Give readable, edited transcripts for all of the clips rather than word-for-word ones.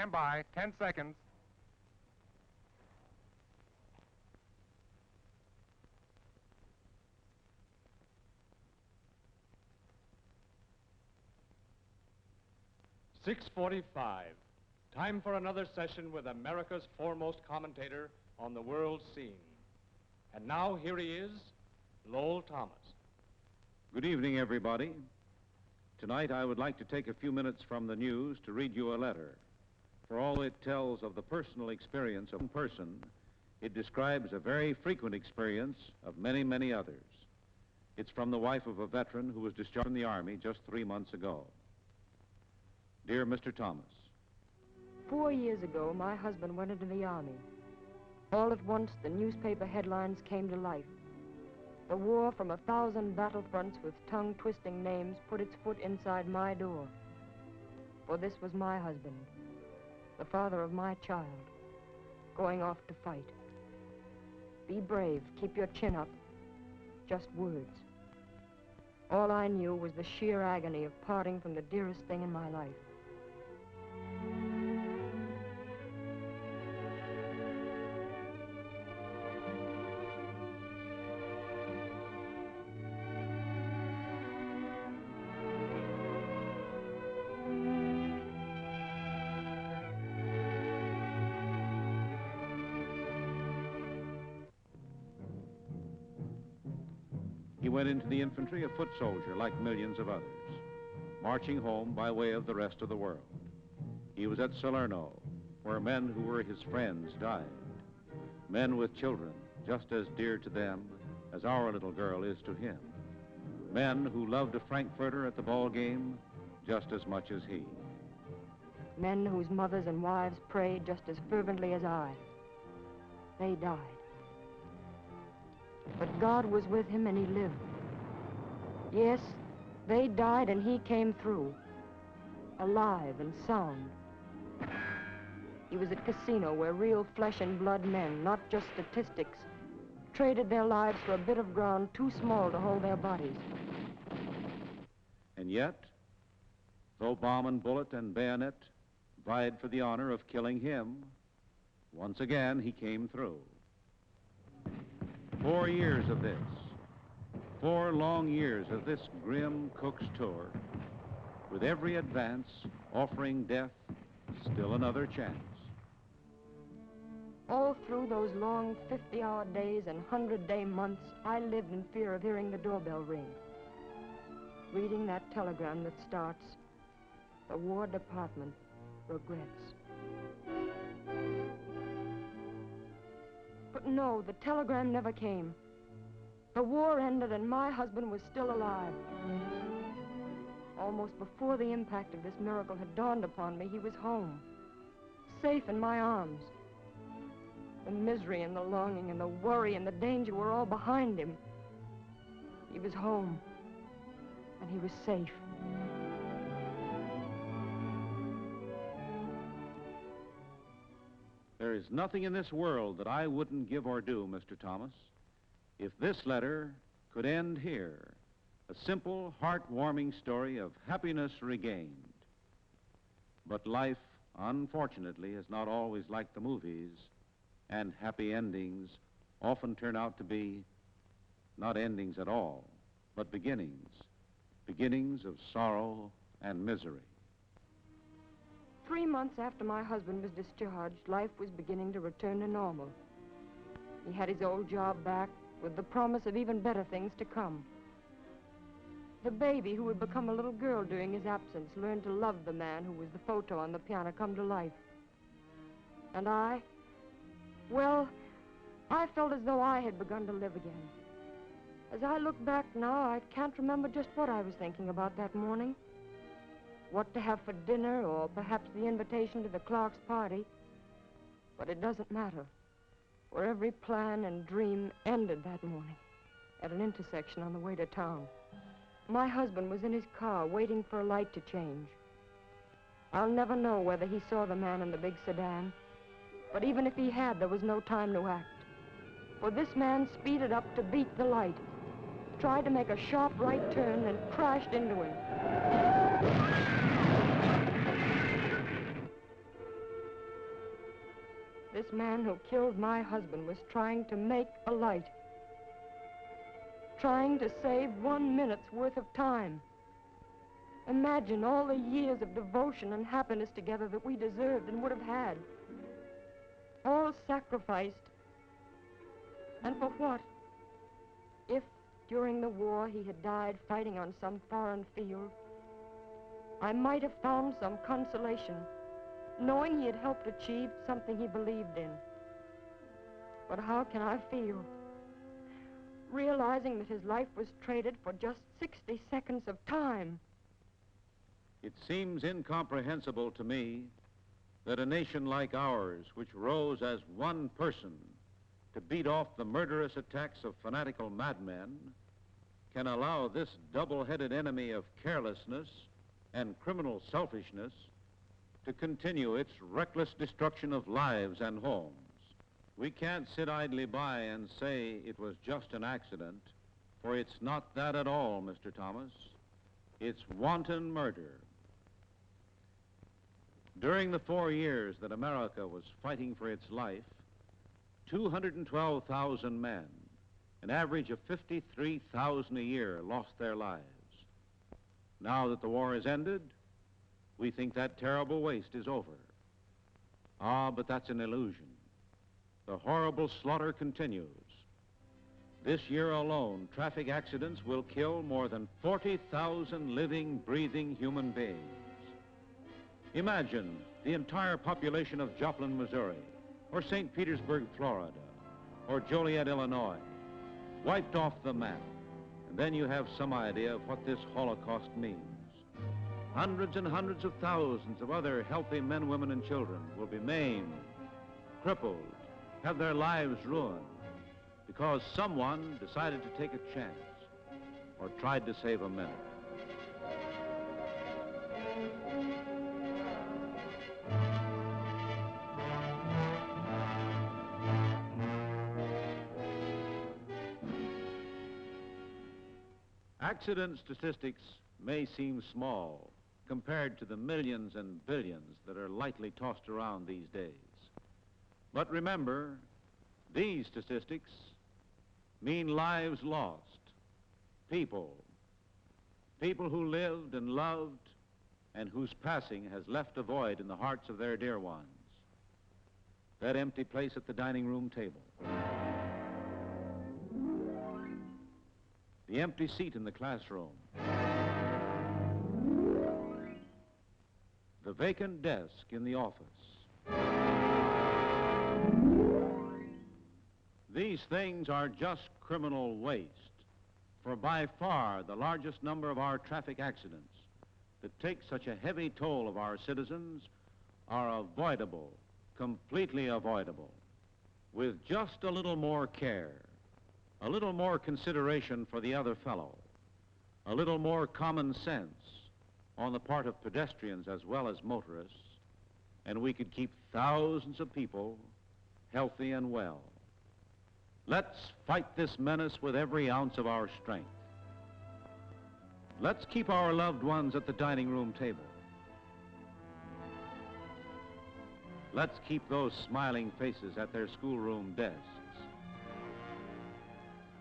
Stand by, 10 seconds. .45. Time for another session with America's foremost commentator on the world scene. And now here he is, Lowell Thomas. Good evening, everybody. Tonight I would like to take a few minutes from the news to read you a letter. For all it tells of the personal experience of one person, it describes a very frequent experience of many, many others. It's from the wife of a veteran who was discharged from the Army just 3 months ago. Dear Mr. Thomas, 4 years ago, my husband went into the Army. All at once, the newspaper headlines came to life. The war from 1,000 battlefronts with tongue-twisting names put its foot inside my door. For this was my husband, the father of my child, going off to fight. Be brave, keep your chin up. Just words. All I knew was the sheer agony of parting from the dearest thing in my life. he went into the infantry a foot soldier like millions of others, marching home by way of the rest of the world. He was at Salerno, where men who were his friends died, men with children just as dear to them as our little girl is to him, men who loved a Frankfurter at the ball game just as much as he. Men whose mothers and wives prayed just as fervently as I. They died. But God was with him and he lived. Yes, they died and he came through, alive and sound. He was at Casino where real flesh and blood men, not just statistics, traded their lives for a bit of ground too small to hold their bodies. And yet, though bomb and bullet and bayonet vied for the honor of killing him, once again he came through. 4 years of this, 4 long years of this grim cook's tour, with every advance offering death still another chance. All through those long 50-hour days and 100-day months, I lived in fear of hearing the doorbell ring, reading that telegram that starts, "The War Department regrets." But no, the telegram never came. The war ended and my husband was still alive. Almost before the impact of this miracle had dawned upon me, he was home, safe in my arms. The misery and the longing and the worry and the danger were all behind him. He was home, and he was safe. There is nothing in this world that I wouldn't give or do, Mr. Thomas, if this letter could end here, a simple, heart-warming story of happiness regained. But life, unfortunately, is not always like the movies, and happy endings often turn out to be not endings at all, but beginnings of sorrow and misery. 3 months after my husband was discharged, life was beginning to return to normal. He had his old job back with the promise of even better things to come. The baby, who had become a little girl during his absence, learned to love the man who was the photo on the piano come to life. And I felt as though I had begun to live again. As I look back now, I can't remember just what I was thinking about that morning. What to have for dinner, or perhaps the invitation to the Clark's party. But it doesn't matter, for every plan and dream ended that morning at an intersection on the way to town. My husband was in his car waiting for a light to change. I'll never know whether he saw the man in the big sedan, but even if he had, there was no time to act. For this man speeded up to beat the light, tried to make a sharp right turn, and crashed into him. this man who killed my husband was trying to make a light. Trying to save 1 minute's worth of time. Imagine all the years of devotion and happiness together that we deserved and would have had. All sacrificed. And for what? If, during the war, he had died fighting on some foreign field, I might have found some consolation, knowing he had helped achieve something he believed in. But how can I feel, realizing that his life was traded for just 60 seconds of time? It seems incomprehensible to me that a nation like ours, which rose as one person to beat off the murderous attacks of fanatical madmen, can allow this double-headed enemy of carelessness and criminal selfishness to continue its reckless destruction of lives and homes. We can't sit idly by and say it was just an accident, for it's not that at all, Mr. Thomas. It's wanton murder. During the 4 years that America was fighting for its life, 212,000 men, an average of 53,000 a year, lost their lives. Now that the war has ended, we think that terrible waste is over. Ah, but that's an illusion. The horrible slaughter continues. This year alone, traffic accidents will kill more than 40,000 living, breathing human beings. Imagine the entire population of Joplin, Missouri, or St. Petersburg, Florida, or Joliet, Illinois, wiped off the map, and then you have some idea of what this Holocaust means. Hundreds and hundreds of thousands of other healthy men, women, and children will be maimed, crippled, have their lives ruined, because someone decided to take a chance or tried to save a minute. Accident statistics may seem small compared to the millions and billions that are lightly tossed around these days. But remember, these statistics mean lives lost, people who lived and loved and whose passing has left a void in the hearts of their dear ones. That empty place at the dining room table. The empty seat in the classroom. The vacant desk in the office. These things are just criminal waste, for by far the largest number of our traffic accidents that take such a heavy toll of our citizens are avoidable, completely avoidable, with just a little more care, a little more consideration for the other fellow, a little more common sense on the part of pedestrians as well as motorists, and we could keep thousands of people healthy and well. Let's fight this menace with every ounce of our strength. Let's keep our loved ones at the dining room table. Let's keep those smiling faces at their schoolroom desks.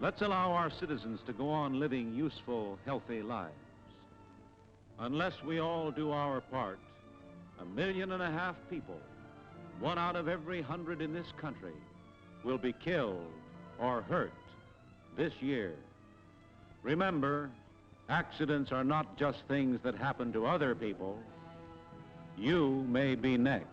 Let's allow our citizens to go on living useful, healthy lives. Unless we all do our part, 1.5 million people, 1 out of every 100 in this country, will be killed or hurt this year. Remember, accidents are not just things that happen to other people. You may be next.